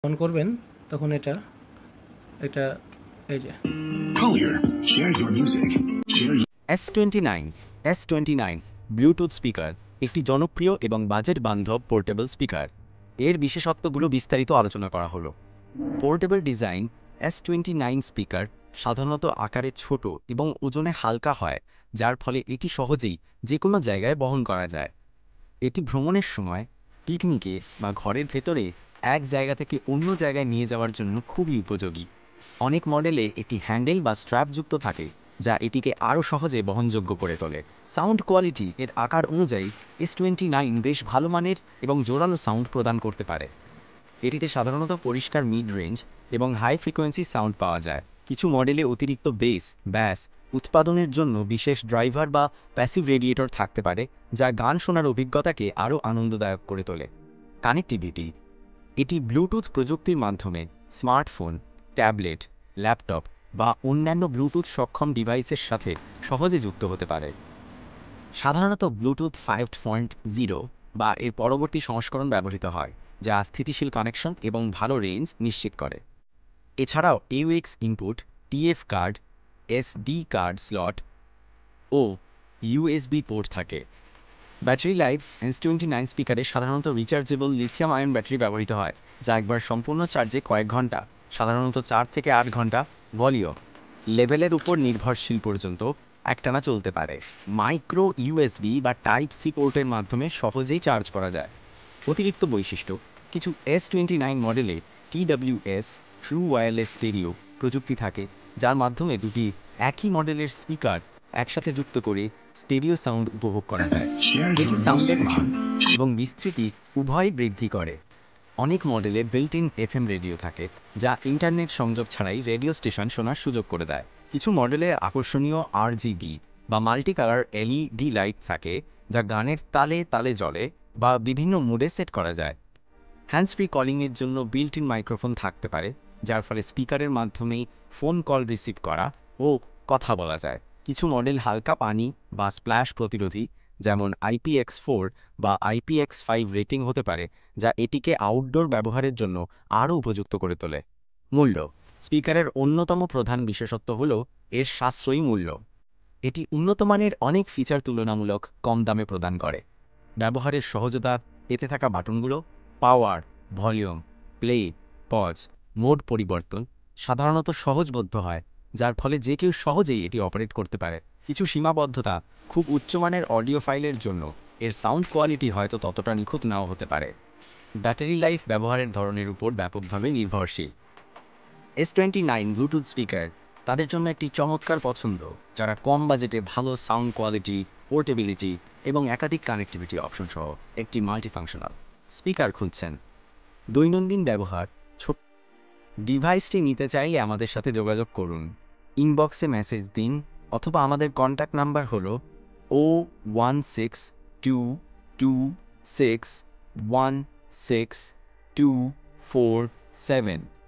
On করবেন তখন এটা এটা এই যে Collier shares your music. S29 S29 Bluetooth speaker একটি জনপ্রিয় এবং বাজেট বান্ধব পোর্টেবল স্পিকার। এর বিশেষত্বগুলো বিস্তারিত আলোচনা করা হলো। পোর্টেবল ডিজাইন S29 স্পিকার সাধারণত আকারে ছোট এবং ওজনে হালকা হয়, যার ফলে এটি সহজেই যে কোনো জায়গায় বহন করা যায়। এটি ভ্রমণের সময়, পিকনিকে বা ঘরের ভেতরে এক জায়গা থেকে অন্য জায়গায় নিয়ে যাওয়ার জন্য খুবই উপযোগী। অনেক মডেলে এটি হ্যান্ডেল বা স্ট্র্যাপযুক্ত থাকে, যা এটিকে আরও সহজে বহনযোগ্য করে তোলে। সাউন্ড কোয়ালিটি এর আকার অনুযায়ী S29 বেশ ভালো মানের এবং জোরালো সাউন্ড প্রদান করতে পারে। এটিতে সাধারণত পরিষ্কার মিড রেঞ্জ এবং হাই ফ্রিকোয়েন্সি সাউন্ড পাওয়া যায়। কিছু মডেলে অতিরিক্ত ব্যাস উৎপাদনের জন্য বিশেষ ড্রাইভার বা প্যাসিভ রেডিয়েটর থাকতে পারে, যা গান শোনার অভিজ্ঞতাকে আরও আনন্দদায়ক করে তোলে। কানেক্টিভিটি এটি ব্লুটুথ প্রযুক্তির মাধ্যমে স্মার্টফোন, ট্যাবলেট, ল্যাপটপ বা অন্যান্য ব্লুটুথ সক্ষম ডিভাইসের সাথে সহজে যুক্ত হতে পারে। সাধারণত ব্লুটুথ 5.0 বা এর পরবর্তী সংস্করণ ব্যবহৃত হয়, যা স্থিতিশীল কানেকশন এবং ভালো রেঞ্জ নিশ্চিত করে। এছাড়াও AUX input, TF card, SD card slot ও USB পোর্ট থাকে। ব্যাটারি লাইফ S29 স্পিকারে সাধারণত রিচার্জেবল লিথিয়াম আয়ন ব্যাটারি ব্যবহৃত হয়, যা একবার সম্পূর্ণ চার্জে কয়েক ঘন্টা, সাধারণত 4 থেকে 8 ঘন্টা ভলিও লেভেলের উপর নির্ভরশীল পর্যন্ত একটানা চলতে পারে। মাইক্রো USB বা টাইপ সি পোর্টের মাধ্যমে সহজেই চার্জ করা যায়। অতিরিক্ত বৈশিষ্ট্য কিছু S29 মডেলে TWS ট্রু ওয়্যারলেস স্টেরিও প্রযুক্তি থাকে, যার মাধ্যমে দুটি একই মডেলের স্পিকার একসাথে যুক্ত করে স্টেরিও সাউন্ড উপভোগ করা যায়। Shares এটি your সাউন্ডের মান music. এবং বিস্তৃতি উভয়ই বৃদ্ধি করে। অনেক মডেলে বিল্ট ইন FM রেডিও থাকে, যা ইন্টারনেট সংযোগ ছাড়াই রেডিও স্টেশন শোনার সুযোগ করে দেয়। কিছু মডেলে আকর্ষণীয় RGB বা মাল্টি কালার LED লাইট থাকে, যা গানের তালে তালে জ্বলে বা বিভিন্ন মোডে সেট করা যায়। হ্যান্ডস-ফ্রি কলিংয়ের জন্য বিল্ট ইন মাইক্রোফোন থাকতে পারে, যার ফলে স্পিকারের মাধ্যমেই ফোন কল রিসিভ করা ও কথা বলা যায়। কিছু মডেল হালকা পানি বা স্প্ল্যাশ প্রতিরোধী, যেমন IPX4 বা IPX5 রেটিং হতে পারে, যা এটিকে আউটডোর ব্যবহারের জন্য আরও উপযুক্ত করে তোলে। মূল্য স্পিকারের অন্যতম প্রধান বিশেষত্ব হল এর সাশ্রয়ী মূল্য। এটি উন্নত মানের অনেক ফিচার তুলনামূলক কম দামে প্রদান করে। ব্যবহারের সহজতা, এতে থাকা বাটনগুলো, পাওয়ার, ভলিউম, প্লে, পজ, মোড পরিবর্তন সাধারণত সহজবোধ্য হয়, যার ফলে যে কেউ সহজেই এটি অপারেট করতে পারে। কিছু সীমাবদ্ধতা খুব উচ্চমানের অডিও ফাইলের জন্য এর সাউন্ড কোয়ালিটি হয়তো ততটা নিখুঁত নাও হতে পারে। ব্যাটারি লাইফ ব্যবহারের ধরনের উপর ব্যাপকভাবে নির্ভরশীল। S29 ব্লুটুথ স্পিকার তাদের জন্য একটি চমৎকার পছন্দ, যারা কম বাজেটে ভালো সাউন্ড কোয়ালিটি, পোর্টেবিলিটি এবং একাধিক কানেক্টিভিটি অপশন সহ একটি মাল্টিফাংশনাল স্পিকার খুঁজছেন। দৈনন্দিন ব্যবহার ছোট ডিভাইসটি নিতে চাইলে আমাদের সাথে যোগাযোগ করুন। ইনবক্সে মেসেজ দিন অথবা আমাদের কন্ট্যাক্ট নাম্বার হলো 01622616247।